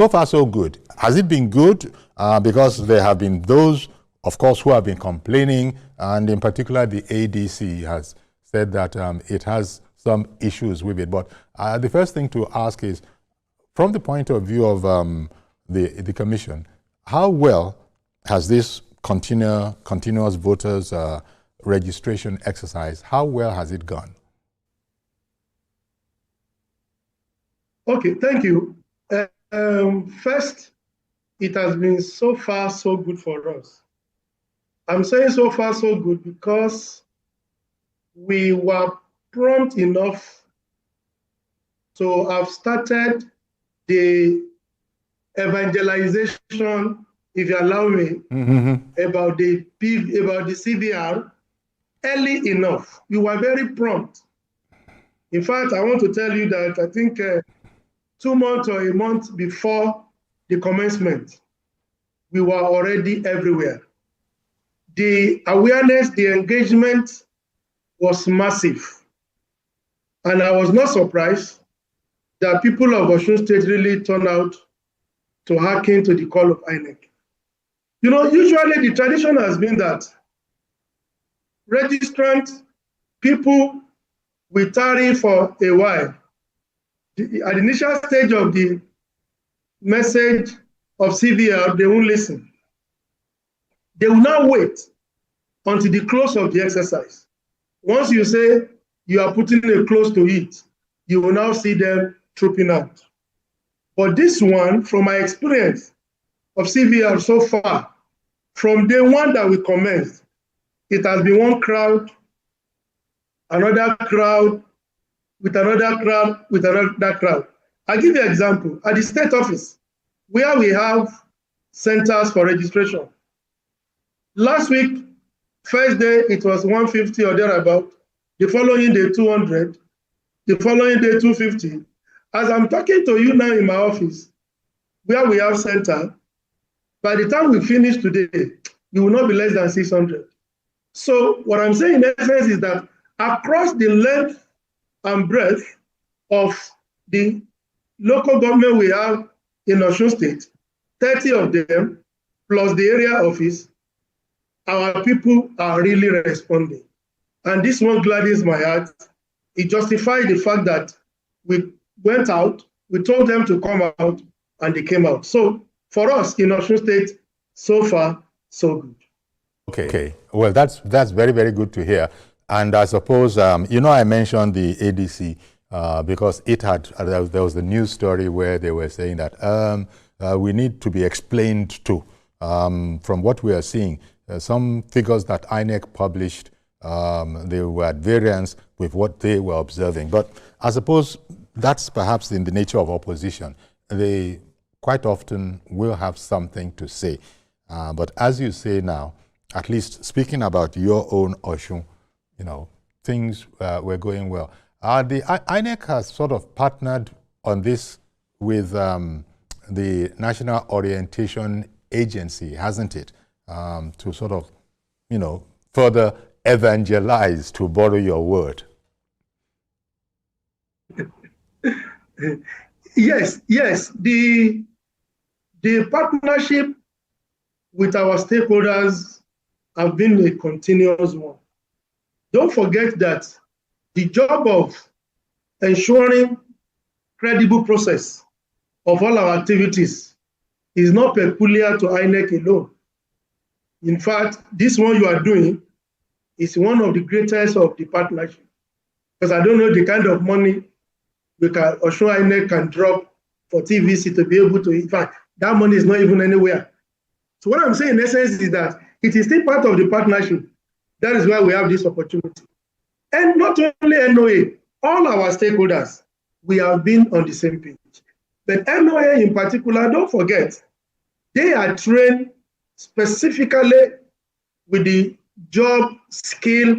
So far, so good. Has it been good? Because there have been those, of course, who have been complaining, and in particular, the ADC has said that it has some issues with it. But the first thing to ask is, from the point of view of the Commission, how well has this continuous voters registration exercise, how well has it gone? Okay, thank you. First, it has been so far so good for us. I'm saying so far so good because we were prompt enough to have started the evangelization, if you allow me, about the CVR early enough. We were very prompt. In fact, I want to tell you that I think 2 months or a month before the commencement, we were already everywhere. The awareness, the engagement was massive. And I was not surprised that people of Osun State really turned out to hearken to the call of INEC. You know, usually the tradition has been that registrant people will tarry for a while. At the initial stage of the message of CVR, they won't listen. They will now wait until the close of the exercise. Once you say you are putting a close to it, you will now see them trooping out. But this one, from my experience of CVR so far, from day one that we commenced, it has been one crowd, another crowd, with another crowd, with another crowd. I'll give you an example. At the state office, where we have centers for registration, last week, first day, it was 150 or thereabout. The following day, 200. The following day, 250. As I'm talking to you now in my office, where we have center, by the time we finish today, you will not be less than 600. So what I'm saying in essence is that across the length and breadth of the local government we have in Osun State, 30 of them, plus the area office, our people are really responding. And this one gladdens my heart. It justified the fact that we went out, we told them to come out, and they came out. So for us in Osun State, so far, so good. Okay. Well, that's very, very good to hear. And I suppose, you know, I mentioned the ADC because it had, there was a news story where they were saying that we need to be explained to. From what we are seeing, some figures that INEC published, they were at variance with what they were observing. But I suppose that's perhaps in the nature of opposition. They quite often will have something to say. But as you say now, at least speaking about your own Osun, you know, things were going well. The INEC has sort of partnered on this with the National Orientation Agency, hasn't it? To sort of, you know, further evangelize, to borrow your word. Yes. The partnership with our stakeholders have been a continuous one. Don't forget that the job of ensuring credible process of all our activities is not peculiar to INEC alone. In fact, this one you are doing is one of the greatest of the partnership. Because I don't know the kind of money Osun INEC can drop for TVC to be able to, in fact, that money is not even anywhere. So what I'm saying in essence is that it is still part of the partnership. That is why we have this opportunity. And not only NOA, all our stakeholders, we have been on the same page. But NOA in particular, don't forget, they are trained specifically with the job, skill,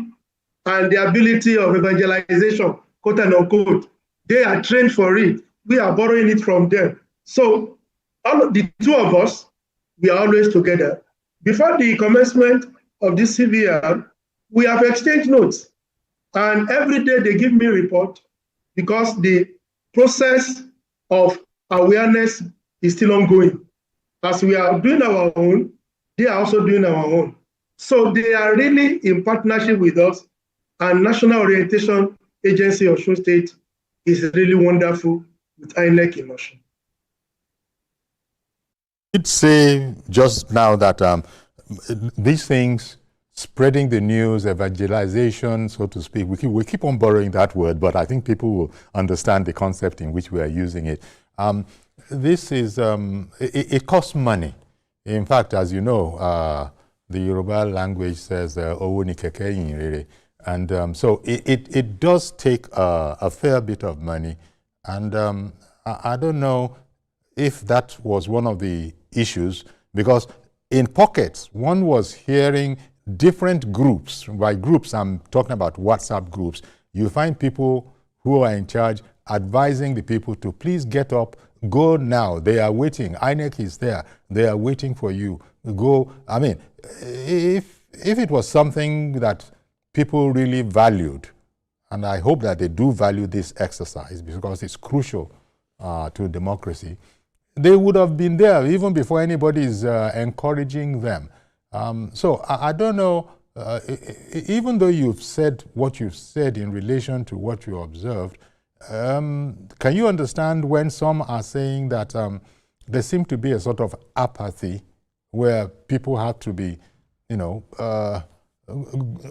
and the ability of evangelization, quote and unquote. They are trained for it. We are borrowing it from them. So all of the two of us, we are always together. Before the commencement of this CVR, we have exchanged notes. And every day they give me a report because the process of awareness is still ongoing. As we are doing our own, they are also doing our own. So they are really in partnership with us, and National Orientation Agency of Osun State is really wonderful with INEC in Osun. You'd say just now that these things, spreading the news, evangelization, so to speak, we keep on borrowing that word, but I think people will understand the concept in which we are using it. This is, it costs money. In fact, as you know, the Yoruba language says, "Owo ni keke yin rere." And so it does take a fair bit of money. And I don't know if that was one of the issues, because in pockets, one was hearing different groups. By groups, I'm talking about WhatsApp groups. You find people who are in charge advising the people to please get up, go now. They are waiting. INEC is there. They are waiting for you. Go. I mean, if it was something that people really valued, and I hope that they do value this exercise because it's crucial to democracy, they would have been there even before anybody is encouraging them. So I don't know, even though you've said what you've said in relation to what you observed, can you understand when some are saying that there seems to be a sort of apathy where people have to be, you know,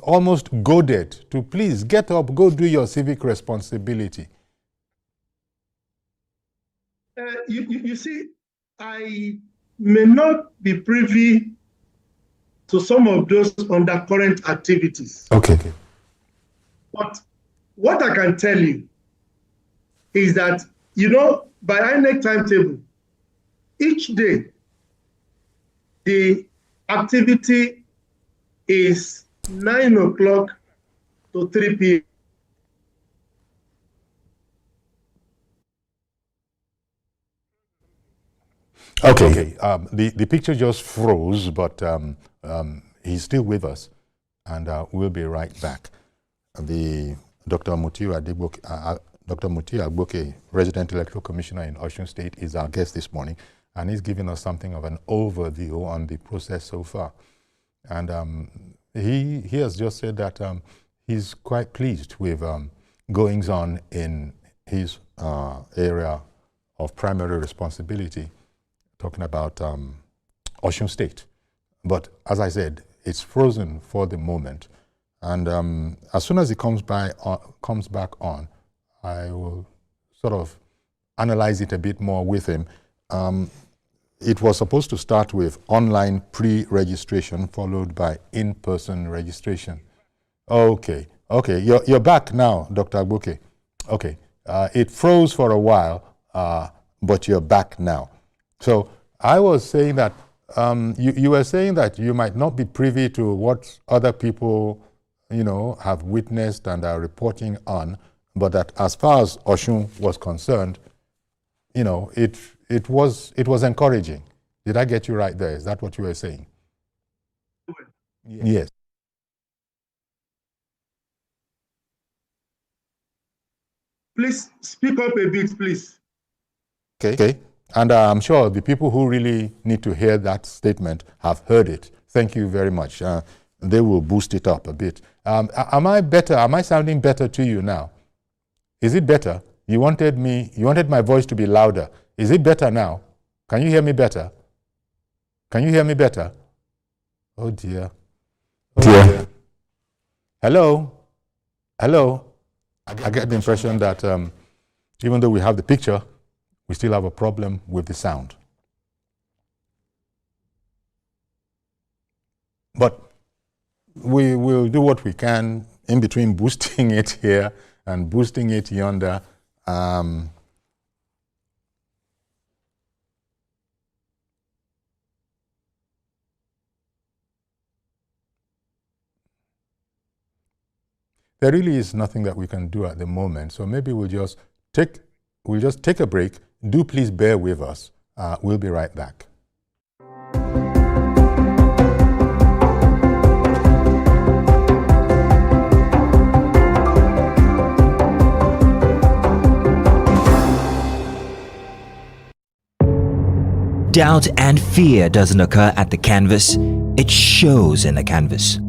almost goaded to please get up, go do your civic responsibility? You see, I may not be privy to some of those undercurrent activities. Okay. But what I can tell you is that, you know, by INEC timetable, each day, the activity is 9 o'clock to 3 p.m. Okay. The picture just froze, but he's still with us, and we'll be right back. Dr. Mutiu Agboke, Resident Electoral Commissioner in Osun State, is our guest this morning, and he's giving us something of an overview on the process so far. And he has just said that he's quite pleased with goings on in his area of primary responsibility, talking about Osun State. But as I said, it's frozen for the moment. And as soon as it comes back on, I will sort of analyze it a bit more with him. It was supposed to start with online pre-registration followed by in-person registration. Okay, you're back now, Dr. Agboke. Okay, it froze for a while, but you're back now. So I was saying that you were saying that you might not be privy to what other people, you know, have witnessed and are reporting on, but that as far as Osun was concerned, you know, it was encouraging. Did I get you right there? Is that what you were saying? Yes. Please speak up a bit, please. Okay. And I'm sure the people who really need to hear that statement have heard it. Thank you very much. They will boost it up a bit. Am I better? Am I sounding better to you now? Is it better? You wanted my voice to be louder. Is it better now? Can you hear me better? Can you hear me better? Oh dear. Oh dear. Hello? Hello? I get the impression that even though we have the picture, we still have a problem with the sound. But we will do what we can in between boosting it here and boosting it yonder. There really is nothing that we can do at the moment, so maybe we'll just take a break. Do please bear with us. We'll be right back. Doubt and fear doesn't occur at the canvas, it shows in the canvas.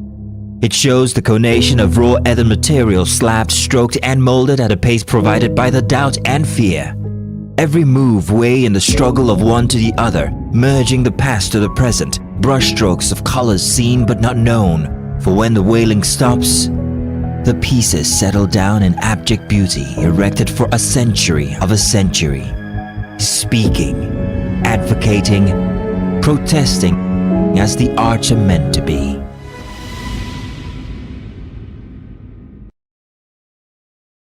It shows the conation of raw earthen material slabbed, stroked and molded at a pace provided by the doubt and fear. Every move way in the struggle of one to the other, merging the past to the present, brushstrokes of colors seen but not known. For when the wailing stops, the pieces settle down in abject beauty erected for a century of a century. Speaking, advocating, protesting as the arts are meant to be.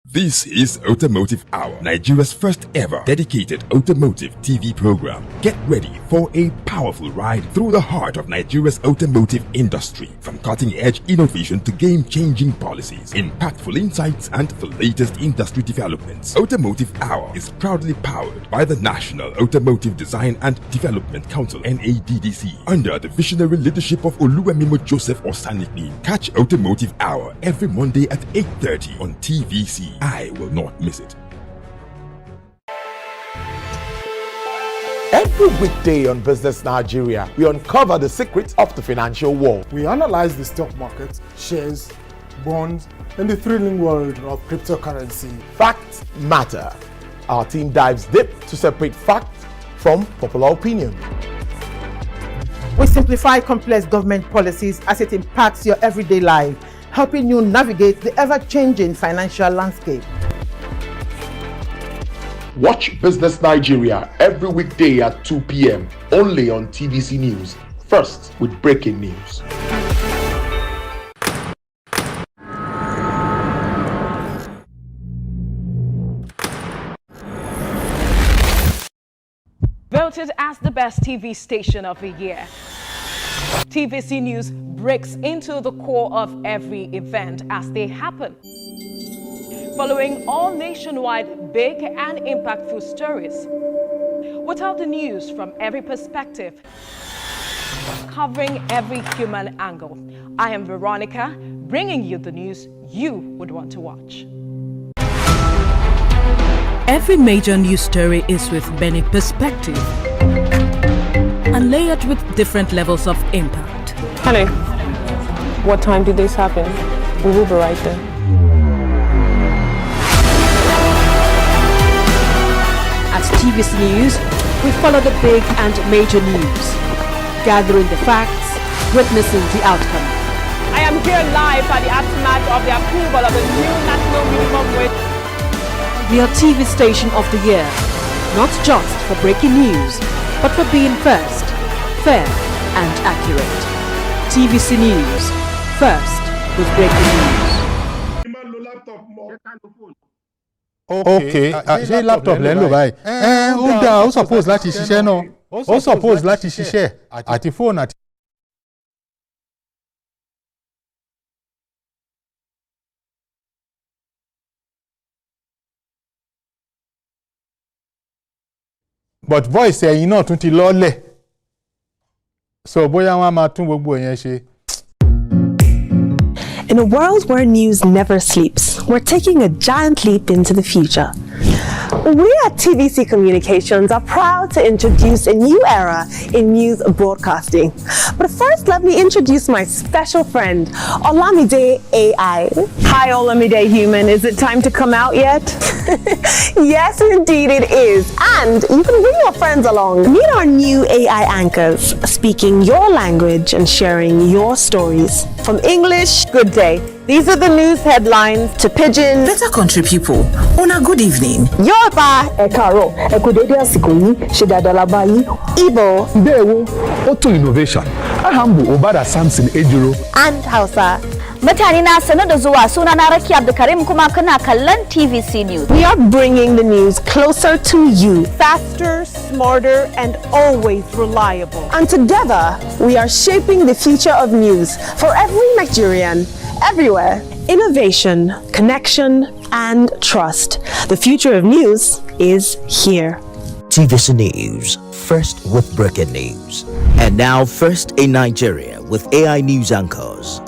This is Automotive Hour, Nigeria's first ever dedicated automotive TV program. Get ready for a powerful ride through the heart of Nigeria's automotive industry. From cutting-edge innovation to game-changing policies, impactful insights and the latest industry developments. Automotive Hour is proudly powered by the National Automotive Design and Development Council (NADDC) under the visionary leadership of Oluwemimo Joseph Osaniki. Catch Automotive Hour every Monday at 8:30 on TVC. I will not miss it. Every weekday on Business Nigeria, we uncover the secrets of the financial world. We analyze the stock market, shares, bonds, and the thrilling world of cryptocurrency. Facts matter. Our team dives deep to separate fact from popular opinion. We simplify complex government policies as it impacts your everyday life, helping you navigate the ever-changing financial landscape. Watch Business Nigeria every weekday at 2 p.m. only on TVC News, first with breaking news. Voted as the best TV station of the year. TVC News breaks into the core of every event as they happen. Following all nationwide big and impactful stories. We tell the news from every perspective, covering every human angle. I am Veronica, bringing you the news you would want to watch. Every major news story is with many perspectives and layered with different levels of impact. Honey, what time did this happen? We will be right there. At TVC News, we follow the big and major news, gathering the facts, witnessing the outcome. I am here live at the aftermath of the approval of the new national minimum wage. We are TV Station of the Year, not just for breaking news, but for being first, fair and accurate. TVC News, first with breaking news. Okay, ṣé laptop lẹ́ ń lò báyìí? Ó dáa, ó suppose láti ṣiṣẹ́ náà. Ó suppose láti ṣiṣẹ́ àti fóònù àti. But voice ẹ̀yin náà tún ti lọ́lẹ̀. So bóyá wọ́n á máa tún gbogbo yẹn ṣe. In a world where news never sleeps, we're taking a giant leap into the future. We at TVC Communications are proud to introduce a new era in news broadcasting. But first, let me introduce my special friend, Olamide AI. Hi, Olamide Human. Is it time to come out yet? Yes, indeed it is. And you can bring your friends along. Meet our new AI anchors, speaking your language and sharing your stories. From English, good day. These are the news headlines to Pidgin. Better country people, Ona, good evening. Yoruba, Ekaro, Ekudede Asikoyi, Shedadalabayi, Igbo, Ndewo, Auto Innovation, Ahambu Obada Samson Ejiro, and Hausa. Mutane na sanar da zuwa, sunana Raki Abdulkarim kuma kana kallon TVC News. We are bringing the news closer to you, faster, smarter, and always reliable. And together, we are shaping the future of news for every Nigerian, everywhere. Innovation, connection, and trust. The future of news is here. TVC News, first with breaking news. And now first in Nigeria with AI news anchors.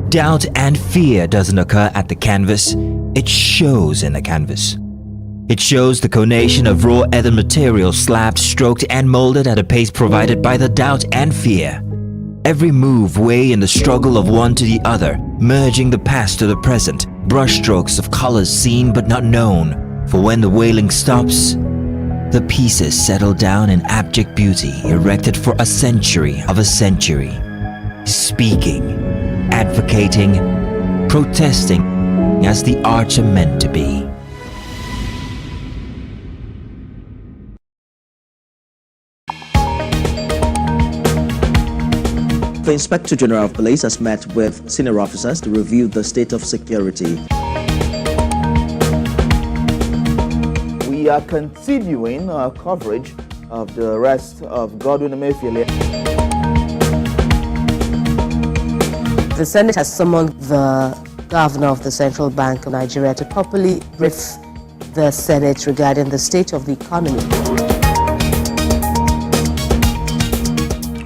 Doubt and fear doesn't occur at the canvas, it shows in the canvas. It shows the conation of raw ether material slapped, stroked and molded at a pace provided by the doubt and fear. Every move way in the struggle of one to the other, merging the past to the present, brushstrokes of colors seen but not known. For when the wailing stops, the pieces settle down in abject beauty erected for a century of a century. Speaking, advocating, protesting as the arts are meant to be. The Inspector General of Police has met with senior officers to review the state of security. We are continuing our coverage of the arrest of Godwin Emefiele. The Senate has summoned the governor of the Central Bank of Nigeria to properly brief the Senate regarding the state of the economy.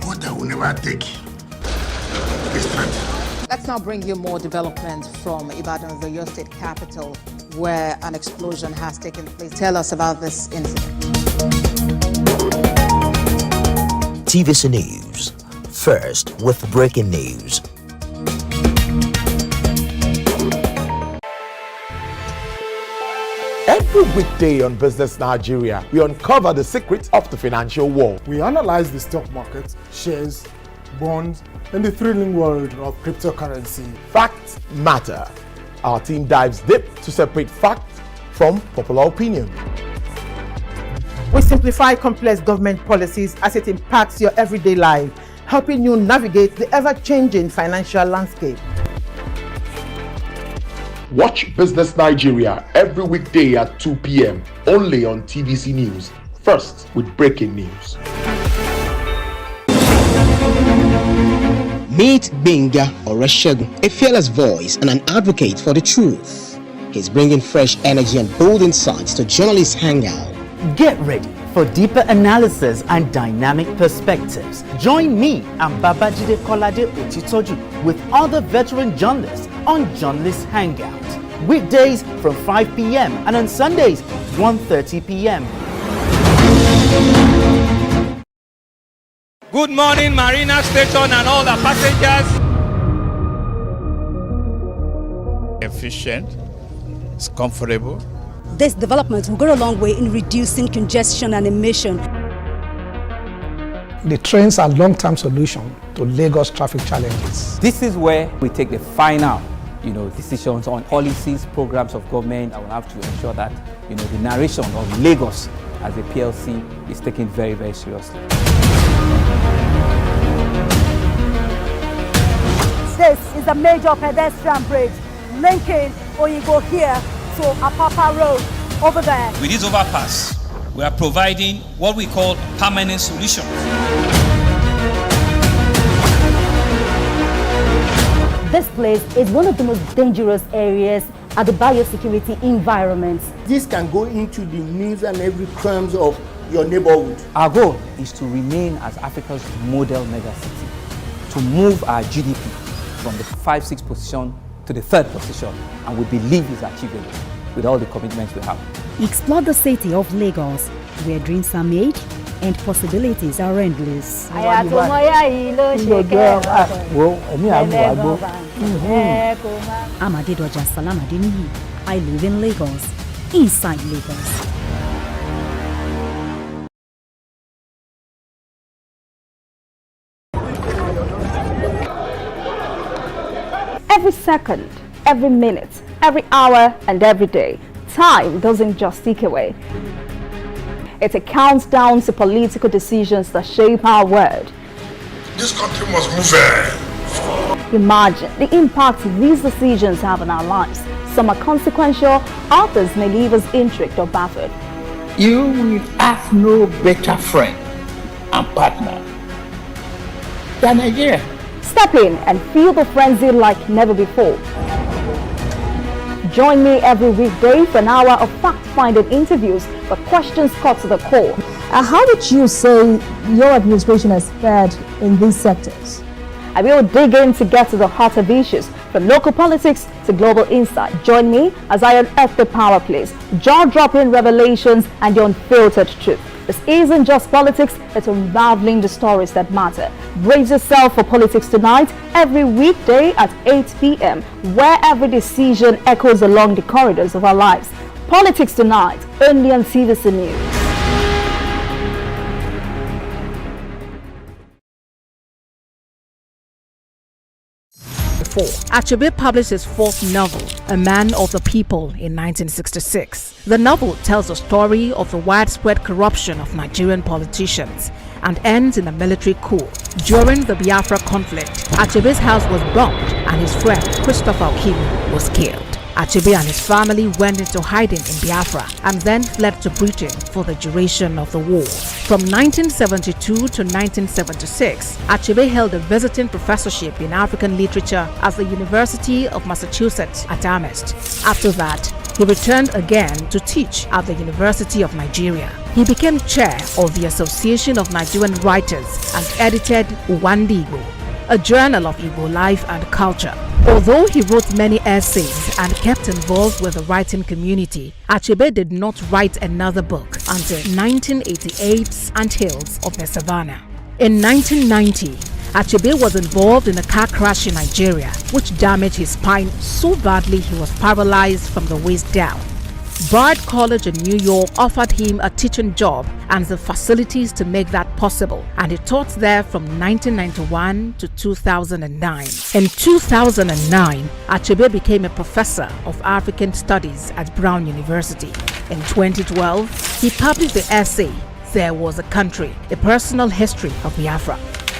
What I will never take. Let's now bring you more development from Ibadan, the Oyo State capital, where an explosion has taken place. Tell us about this incident. TVC News, first with breaking news. Every weekday on Business Nigeria, we uncover the secrets of the financial world. We analyze the stock market, shares, bonds, and the thrilling world of cryptocurrency. Facts matter. Our team dives deep to separate fact from popular opinion. We simplify complex government policies as it impacts your everyday life, helping you navigate the ever-changing financial landscape. Watch Business Nigeria every weekday at 2 p.m. only on TVC News, first with breaking news. Meet Benga Oreshegun, a fearless voice and an advocate for the truth. He's bringing fresh energy and bold insights to journalists' Hangout. Get ready for deeper analysis and dynamic perspectives. Join me and Babajide Kolade Otitoju with other veteran journalists on Journalists Hangout. Weekdays from 5 p.m. and on Sundays 1:30 p.m. Good morning, Marina Station and all the passengers. Efficient, it's comfortable. This development will go a long way in reducing congestion and emission. The trains are a long-term solution to Lagos traffic challenges. This is where we take the final, decisions on policies, programs of government. I will have to ensure that, the narration of Lagos as a PLC is taken very, very seriously. This is a major pedestrian bridge linking Oyinbo here to Apapa Road over there. With this overpass, we are providing what we call permanent solution. This place is one of the most dangerous areas at the biosecurity environment. This can go into the news and every crumbs of your neighborhood. Our goal is to remain as Africa's model megacity, to move our GDP from the 5-6 position to the 3rd position, and we believe it's achievable with all the commitments we have. Explore the city of Lagos, where dreams are made and possibilities are endless. Amadedoja Salamadini. I live in Lagos, inside Lagos. Every second, every minute, every hour, and every day, time doesn't just tick away. It's a countdown to political decisions that shape our world. This country must move. Imagine the impact these decisions have on our lives. Some are consequential, others may leave us intrigued or baffled. You will have no better friend and partner than Nigeria. Step in and feel the frenzy like never before. Join me every weekday for an hour of fact-finding interviews where questions cut to the core. How would you say your administration has fared in these sectors? I will dig in to get to the heart of issues, From local politics to global insight, join me as I unearth the power plays, jaw-dropping revelations and the unfiltered truth. This isn't just politics, it's unraveling the stories that matter. Brace yourself for Politics Tonight every weekday at 8 p.m, where every decision echoes along the corridors of our lives. Politics Tonight, only on TVC News. Achebe published his fourth novel, A Man of the People, in 1966. The novel tells the story of the widespread corruption of Nigerian politicians and ends in a military coup. During the Biafra conflict, Achebe's house was bombed and his friend Christopher Achebe was killed. Achebe and his family went into hiding in Biafra and then fled to Britain for the duration of the war. From 1972 to 1976, Achebe held a visiting professorship in African literature at the University of Massachusetts at Amherst. After that, he returned again to teach at the University of Nigeria. He became chair of the Association of Nigerian Writers and edited Uwandi Igbo, a journal of Igbo life and culture. Although he wrote many essays and kept involved with the writing community, Achebe did not write another book until 1988's Anthills of the Savannah. In 1990, Achebe was involved in a car crash in Nigeria, which damaged his spine so badly he was paralyzed from the waist down. Bard College in New York offered him a teaching job and the facilities to make that possible, and he taught there from 1991 to 2009. In 2009, Achebe became a professor of African Studies at Brown University. In 2012, he published the essay, There Was a Country, a personal history of Biafra.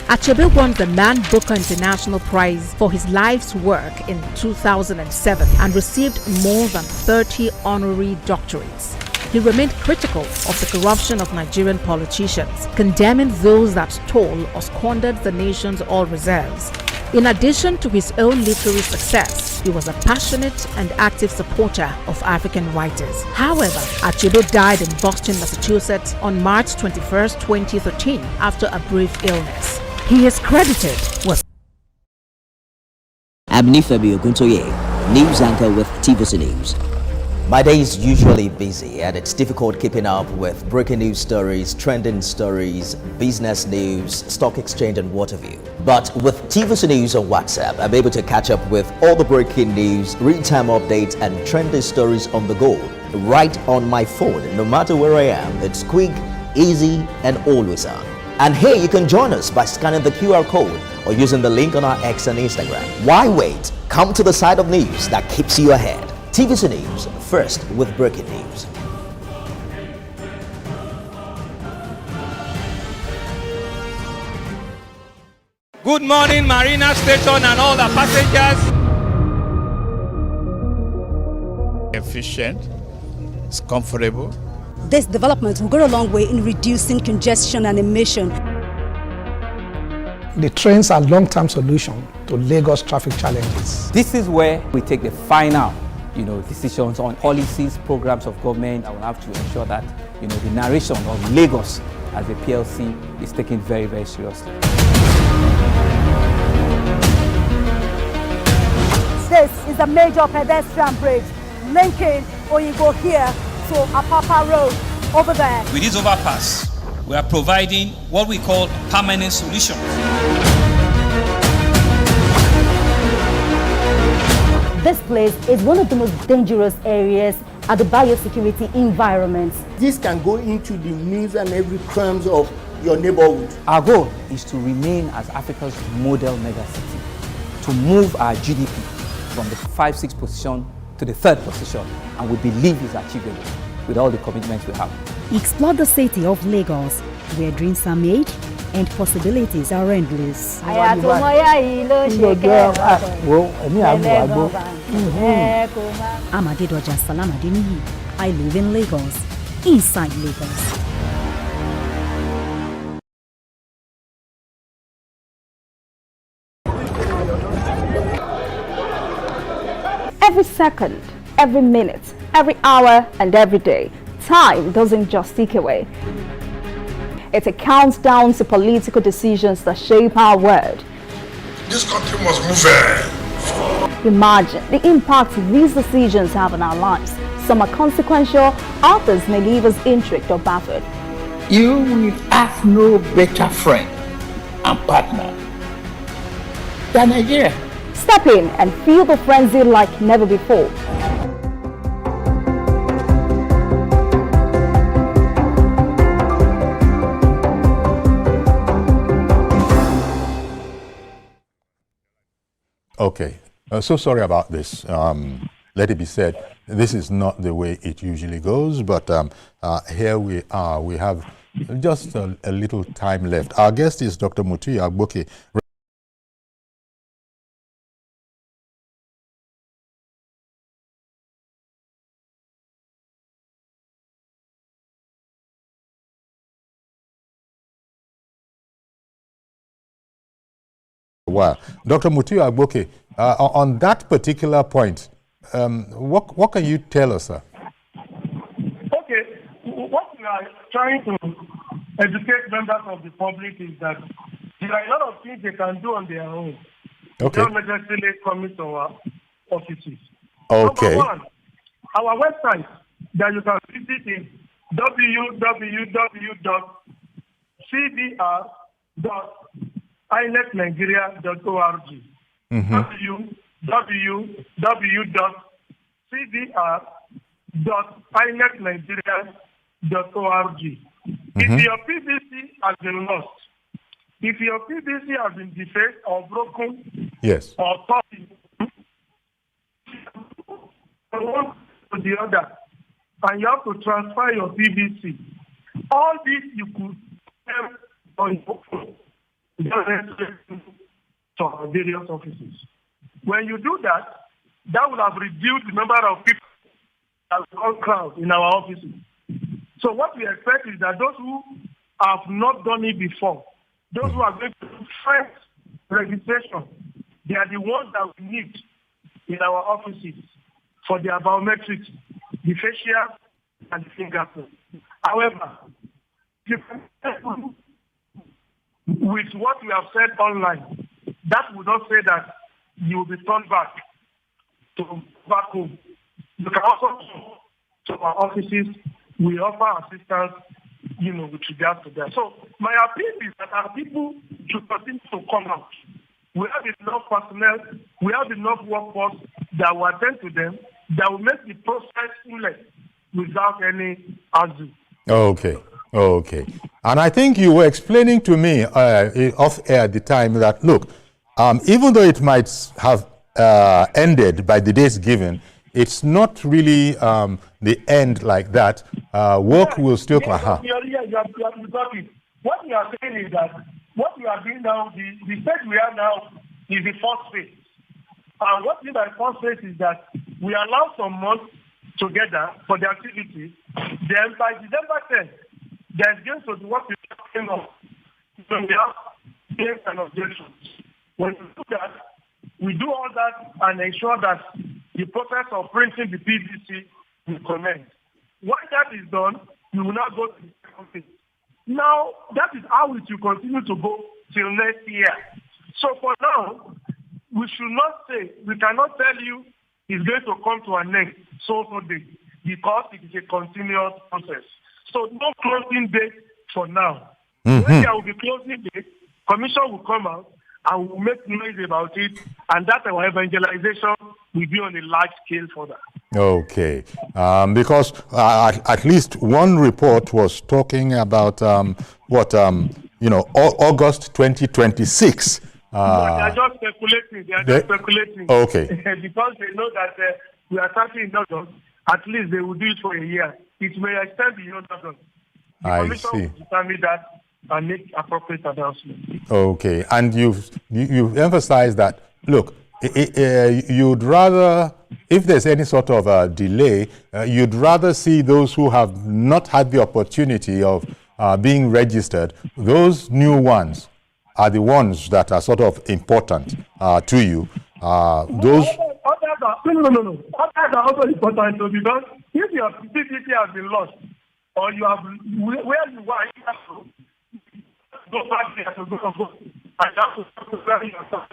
Achebe won the Man Booker International Prize for his life's work in 2007 and received more than 30 honorary doctorates. He remained critical of the corruption of Nigerian politicians, condemning those that stole or squandered the nation's oil reserves. In addition to his own literary success, he was a passionate and active supporter of African writers. However, Achebe died in Boston, Massachusetts on March 21, 2013 after a brief illness. He is credited with Abnifebi Oguntoye, news anchor with TVC News. My day is usually busy and it's difficult keeping up with breaking news stories, trending stories, business news, stock exchange and what have you. But with TVC News on WhatsApp, I'm able to catch up with all the breaking news, real-time updates and trending stories on the go, right on my phone, no matter where I am. It's quick, easy and always on. And here you can join us by scanning the QR code or using the link on our X and Instagram. Why wait? Come to the side of news that keeps you ahead. TVC News, first with breaking news. Good morning, Marina Station and all the passengers. Efficient, it's comfortable. This development will go a long way in reducing congestion and emission. The trains are long-term solution to Lagos traffic challenges. This is where we take the final, decisions on policies, programs of government. I will have to ensure that, the narration of Lagos as a PLC is taken very, very seriously. This is a major pedestrian bridge linking Oyinbo here to Apapa Road over there. With this overpass, we are providing what we call permanent solutions. This place is one of the most dangerous areas at the biosecurity environment. This can go into the news and every crumbs of your neighborhood. Our goal is to remain as Africa's model megacity, to move our GDP from the 5-6 position to the 3rd position, and we believe it's achievable with all the commitments we have. Explore the city of Lagos, where dreams are made and possibilities are endless. Amadedoja Salamadinihi. I live in Lagos, inside Lagos. Every second, every minute, every hour and every day, time doesn't just tick away. It's a countdown to political decisions that shape our world. This country must move. Imagine the impact these decisions have on our lives. Some are consequential, others may leave us intrigued or baffled. You will have no better friend and partner than Nigeria. Step in and feel the frenzy like never before. Okay, so sorry about this. Let it be said, this is not the way it usually goes, but here we are. We have just a little time left. Our guest is Dr. Mutuyi Agboke. Wow. Dr. Mutuyi Agboke, on that particular point, what can you tell us, sir? Okay, what we are trying to educate members of the public is that there are a lot of things they can do on their own. Okay. Not necessarily coming to our offices. Okay. Number one, our website that you can visit is www.cdr.inetnigeria.org. www.cdr.inetnigeria.org. If your PVC has been lost, if your PVC has been defaced or broken, yes, or torn from one to the other, and you have to transfer your PVC, all this you could have on your phone to our various offices. When you do that, that will have reduced the number of people that will crowd in our offices. So what we expect is that those who have not done it before, those who are going to do first registration, they are the ones that we need in our offices for their biometrics, the facial and the fingerprint. However, with what we have said online, that would not say that you will be turned back home. You can also come to our offices. We offer assistance, with regards to that. So my appeal is that our people should continue to come out. We have enough personnel, we have enough workforce that will attend to them, that will make the process seamless without any ado. Okay, okay. And I think you were explaining to me off air at the time that, look, even though it might have ended by the dates given, it's not really the end like that. Work will still come. You have got it. What we are saying is that what we are doing now, the stage we are now is the first phase. And what we mean by first phase is that we allow some months together for the activity. Then by December 10th, there's going to be what we're talking of. So we have claims and objections. When we do that, we do all that and ensure that the process of printing the PVC will commence. Once that is done, we will now go to the second phase. Now, that is how it will continue to go till next year. So for now, we should not say, we cannot tell you it's going to come to an end so day, because it is a continuous process. So no closing date for now. When there will be closing date, commission will come out and will make noise about it, and that our evangelization will be on a large scale for that. Okay, because at least one report was talking about August 2026. They are just speculating. Okay. Because they know that we are starting in August, at least they will do it for a year. It may extend beyond August. The commission will determine that and make appropriate announcements. Okay, and you've emphasized that, look, you'd rather, if there's any sort of a delay, you'd rather see those who have not had the opportunity of being registered. Those new ones are the ones that are sort of important to you. Those. Others are also important too, because if your PVC has been lost, or you have where you are, you have to go back there to go and have to where you are.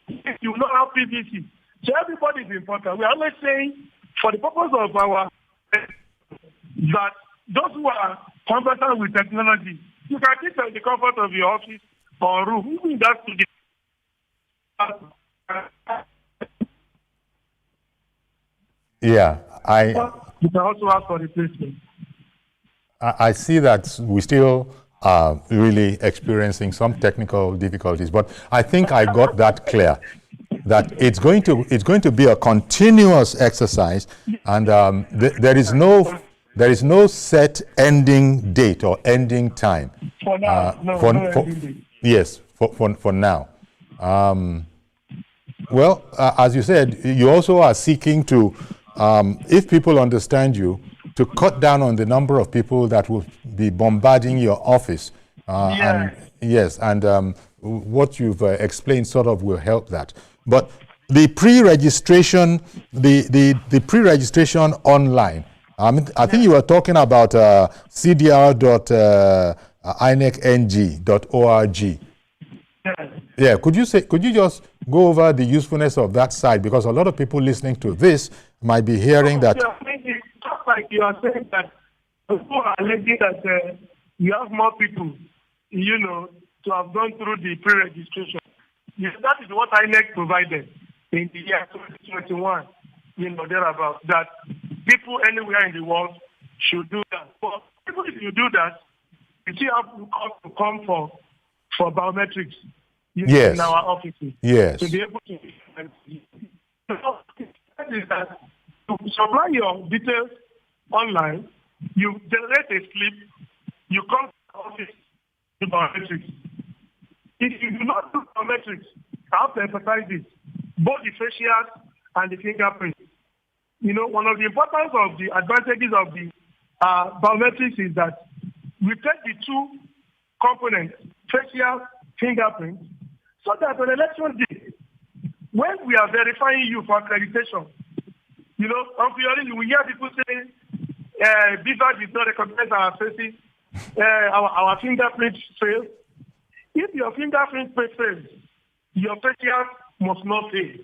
If you will not have PVC. So everybody is important. We are always saying, for the purpose of our, that those who are competent with technology, you can keep the comfort of your office or room. Even that's to yeah, you can also ask for replacement. I see that we still are really experiencing some technical difficulties, but I think I got that clear, that it's going to be a continuous exercise, and there is no set ending date or ending time. For now, yes, for now. Well, as you said, you also are seeking to, if people understand you, to cut down on the number of people that will be bombarding your office. And what you've explained sort of will help that. But the pre-registration, the pre-registration online, I think you were talking about cdr.inecng.org. Yeah, could you just go over the usefulness of that site, because a lot of people listening to this might be hearing that. Just like you are saying that people are alleging that you have more people, to have gone through the pre-registration. Yes, that is what INEC provided in the year 2021, thereabout, that people anywhere in the world should do that. But even if you do that, you still have to come for biometrics in our offices. Yes. To be able to to supply your details online, you generate a slip, you come to the office to biometrics. If you do not do biometrics, I have to emphasize this, both the facials and the fingerprints. One of the importance of the advantages of the biometrics is that we take the two components, facial, fingerprints, so that on election day, when we are verifying you for accreditation, we hear people saying, BVAC did not recognize our faces, our fingerprint fails. If your fingerprint fails, your facial must not fail.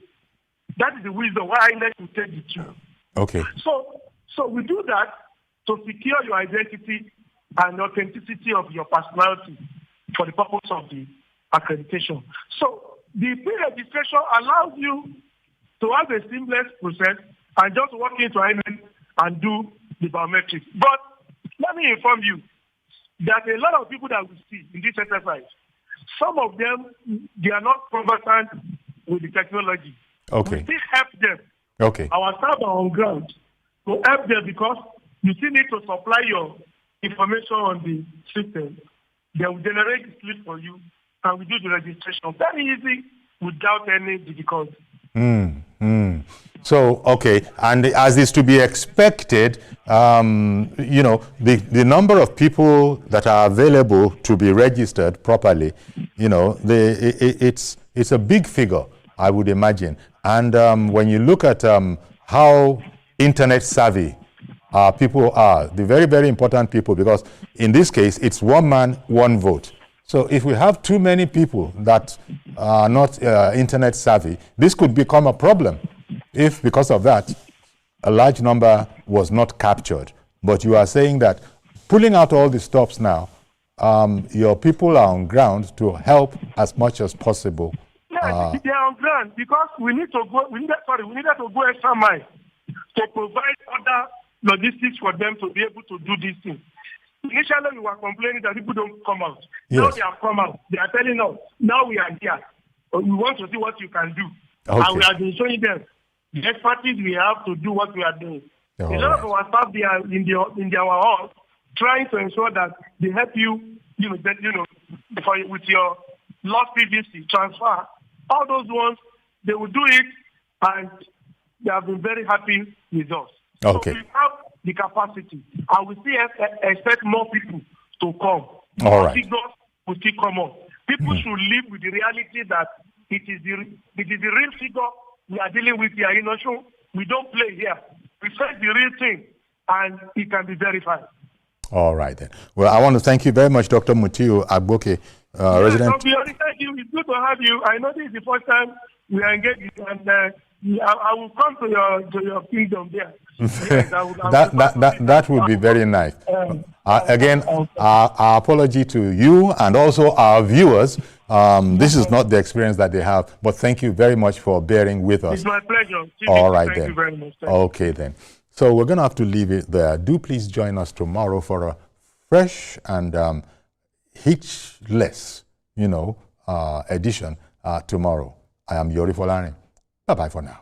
That is the wisdom why I like to take the two. Okay. So we do that to secure your identity and authenticity of your personality for the purpose of the accreditation. So the pre-registration allows you to have a seamless process and just walk into INEC and do the biometrics. But let me inform you that a lot of people that we see in this exercise, some of them, they are not conversant with the technology. Okay. We still help them. Okay. Our staff are on ground to help them, because you still need to supply your information on the system. They will generate the slip for you, and we do the registration. Very easy, without any difficulty. So, okay, and as is to be expected, the number of people that are available to be registered properly, it's a big figure, I would imagine. And when you look at how internet savvy people are, the very, very important people, because in this case, it's one man, one vote. So if we have too many people that are not internet savvy, this could become a problem. If, because of that, a large number was not captured. But you are saying that pulling out all the stops now, your people are on ground to help as much as possible. Yes, they are on ground, because we needed to go extra mile to provide other logistics for them to be able to do these things. Initially, we were complaining that people don't come out. Yes. Now they have come out. They are telling us, now we are here. We want to see what you can do. Okay. And we have been showing them the expertise we have to do what we are doing. A lot of our staff, they are in their hall, trying to ensure that they help you, with your lost PVC transfer. All those ones, they will do it, and they have been very happy with us. Okay. So we have the capacity, and we still expect more people to come. All right. Figures will still come up. People should live with the reality that it is the real figure we are dealing with here. We don't play here. We face the real thing, and it can be verified. All right, then. Well, I want to thank you very much, Dr. Mutiu Agboke, resident. Thank you. It's good to have you. I know this is the first time we are engaged, and I will come to your kingdom there. Yes, that would be very nice. Again, our apology to you and also our viewers. This is not the experience that they have, but thank you very much for bearing with us. It's my pleasure. All right, thank then. You very much. Okay, then. So we're going to have to leave it there. Do please join us tomorrow for a fresh and hitchless, edition tomorrow. I am Yori Folani. Bye-bye for now.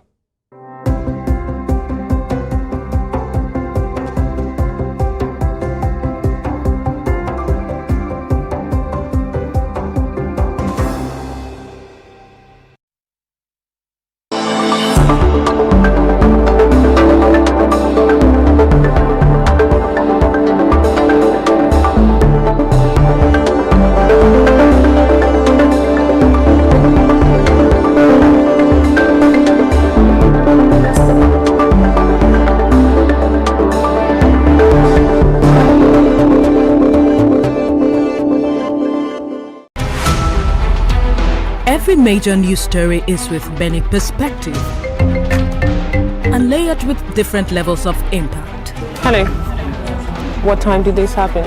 Every major news story is with many perspectives and layered with different levels of impact. Hello. What time did this happen?